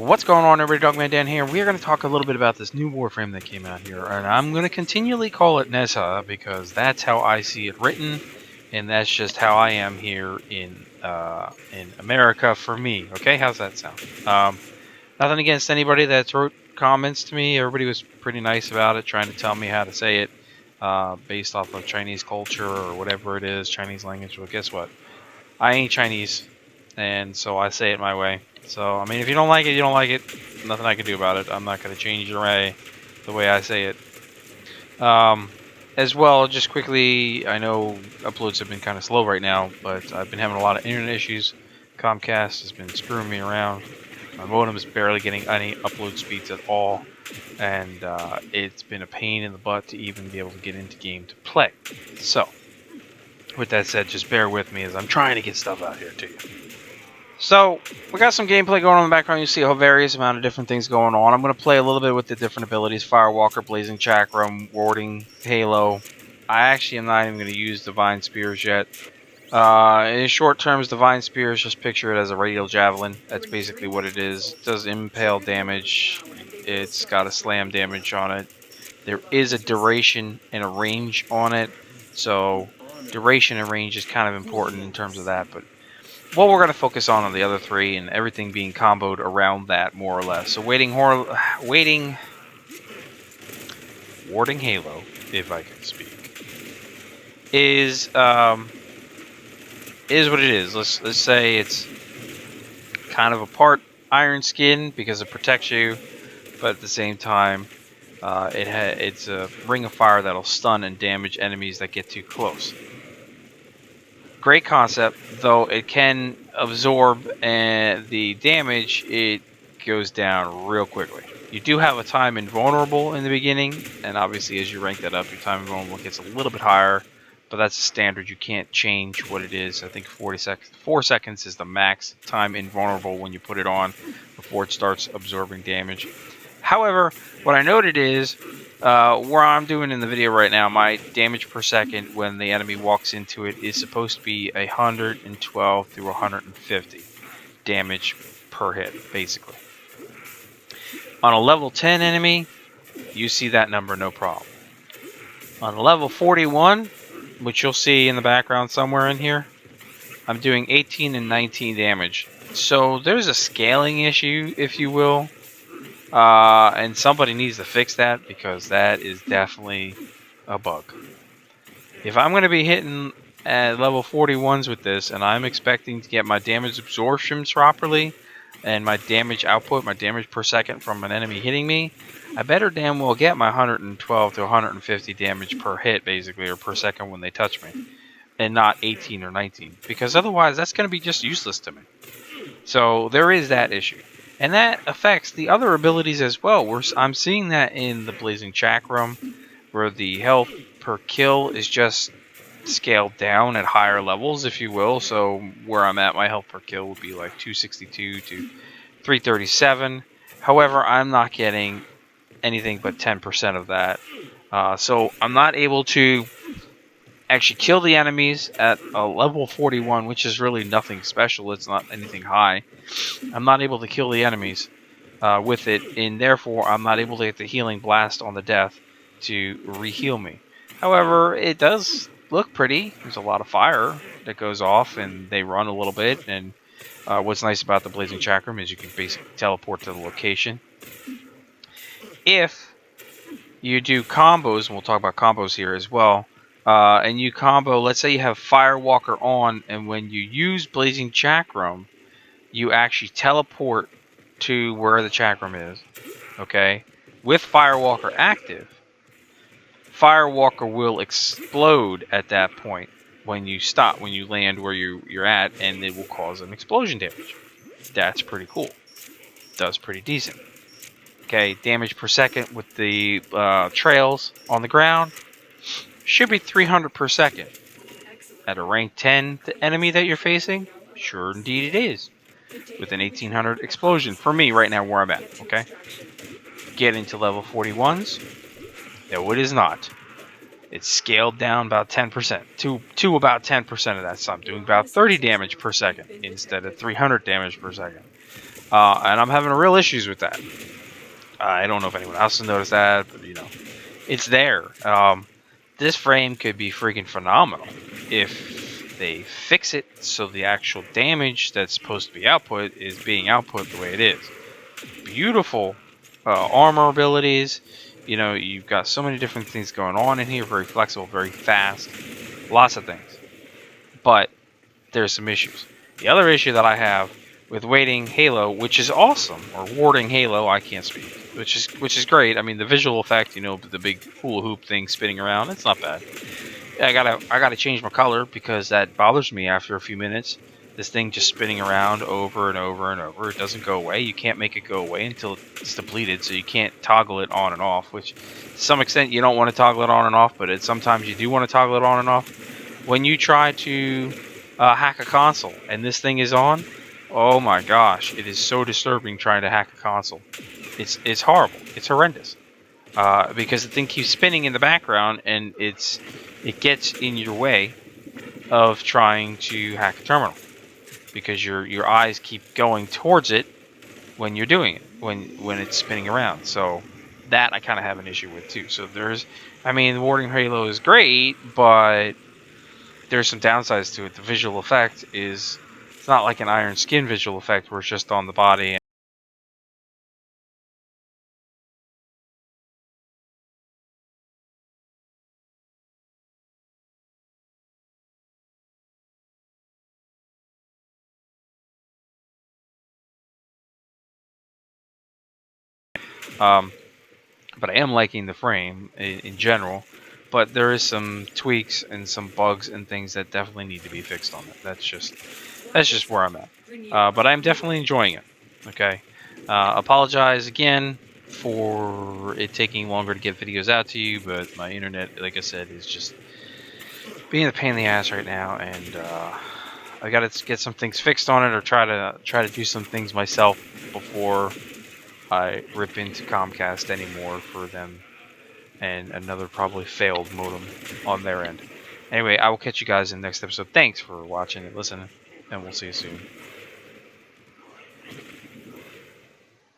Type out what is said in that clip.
What's going on, everybody? Dogman Dan here. We are going to talk a little bit about this new Warframe that came out here, and I'm going to continually call it Nezha because that's how I see it written, and that's just how I am here in America for me. Okay, how's that sound? Nothing against anybody that wrote comments to me. Everybody was pretty nice about it, trying to tell me how to say it based off of Chinese culture or whatever it is, Chinese language. Well, guess what? I ain't Chinese, and so I say it my way. So, I mean, if you don't like it, you don't like it. Nothing I can do about it. I'm not going to change the way I say it. As well, just quickly, I know uploads have been kind of slow right now, but I've been having a lot of internet issues. Comcast has been screwing me around. My modem is barely getting any upload speeds at all, and it's been a pain in the butt to even be able to get into game to play. So, with that said, just bear with me as I'm trying to get stuff out here to you. So, we got some gameplay going on in the background. You see a various amount of different things going on. I'm going to play a little bit with the different abilities. Firewalker, Blazing Chakram, Warding, Halo. I actually am not even going to use Divine Spears yet. In short terms, Divine Spears, just picture it as a radial javelin. That's basically what it is. It does impale damage. It's got a slam damage on it. There is a duration and a range on it. So, duration and range is kind of important in terms of that, but what we're going to focus on are the other three and everything being comboed around that, more or less. So Warding Halo, if I can speak, is what it is. Let's say it's kind of a part iron skin because it protects you, but at the same time, it's a ring of fire that'll stun and damage enemies that get too close. Great concept, though it can absorb the damage. It goes down real quickly. You do have a time invulnerable in the beginning, and obviously as you rank that up, your time invulnerable gets a little bit higher, but that's a standard. You can't change what it is. I think 4 seconds is the max time invulnerable when you put it on before it starts absorbing damage. However, what I noted is where I'm doing in the video right now, my damage per second when the enemy walks into it is supposed to be 112 through 150 damage per hit, basically. On a level 10 enemy, you see that number no problem. On a level 41, which you'll see in the background somewhere in here, I'm doing 18 and 19 damage. So there's a scaling issue, if you will. And somebody needs to fix that because that is definitely a bug. If I'm going to be hitting at level 41s with this and I'm expecting to get my damage absorption properly and my damage output, my damage per second from an enemy hitting me, I better damn well get my 112 to 150 damage per hit, basically, or per second when they touch me, and not 18 or 19, because otherwise that's going to be just useless to me. So there is that issue. And that affects the other abilities as well. I'm seeing that in the Blazing Chakram, where the health per kill is just scaled down at higher levels, if you will. So where I'm at, my health per kill would be like 262 to 337. However, I'm not getting anything but 10% of that. So I'm not able to actually kill the enemies at a level 41, which is really nothing special. It's not anything high. I'm not able to kill the enemies with it, and therefore I'm not able to get the healing blast on the death to re-heal me. However, it does look pretty. There's a lot of fire that goes off, and they run a little bit. And what's nice about the Blazing Chakram is you can basically teleport to the location. If you do combos, and we'll talk about combos here as well, and you combo, let's say you have Firewalker on, and when you use Blazing Chakram, you actually teleport to where the Chakram is, okay? With Firewalker active, Firewalker will explode at that point when you stop, when you land where you're at, and it will cause an explosion damage. That's pretty cool. Does pretty decent. Okay, damage per second with the trails on the ground should be 300 per second. At a rank 10 enemy that you're facing, sure indeed it is. With an 1800 explosion for me right now where I'm at, okay? Get into level 41s. No, it is not. It's scaled down about 10% to about 10% of that. So I'm doing about 30 damage per second instead of 300 damage per second. and I'm having real issues with that. I don't know if anyone else has noticed that, but you know, it's there. This frame could be freaking phenomenal if they fix it so the actual damage that's supposed to be output is being output the way it is. Beautiful armor abilities. You know, you've got so many different things going on in here. Very flexible, very fast. Lots of things. But there's some issues. The other issue that I have with waiting Halo, which is awesome, or warding Halo, I can't speak, which is great. I mean, the visual effect, you know, the big hula hoop thing spinning around, it's not bad. I gotta change my color because that bothers me after a few minutes. This thing just spinning around over and over and over. It doesn't go away. You can't make it go away until it's depleted, so you can't toggle it on and off, which to some extent you don't want to toggle it on and off, but sometimes you do want to toggle it on and off. When you try to hack a console and this thing is on, oh my gosh, it is so disturbing trying to hack a console. It's horrible. It's horrendous. Because the thing keeps spinning in the background and it gets in your way of trying to hack a terminal because your eyes keep going towards it when you're doing it when it's spinning around. So that I kind of have an issue with too. So I mean, warding Halo is great, but there's some downsides to it. The visual effect it's not like an Iron Skin visual effect where it's just on the body. But I am liking the frame in general. But there is some tweaks and some bugs and things that definitely need to be fixed on it. That's just where I'm at. But I'm definitely enjoying it. Okay. Apologize again for it taking longer to get videos out to you, but my internet, like I said, is just being a pain in the ass right now, and I got to get some things fixed on it, or try to do some things myself before I rip into Comcast anymore for them and another probably failed modem on their end. Anyway, I will catch you guys in the next episode. Thanks for watching and listening, and we'll see you soon.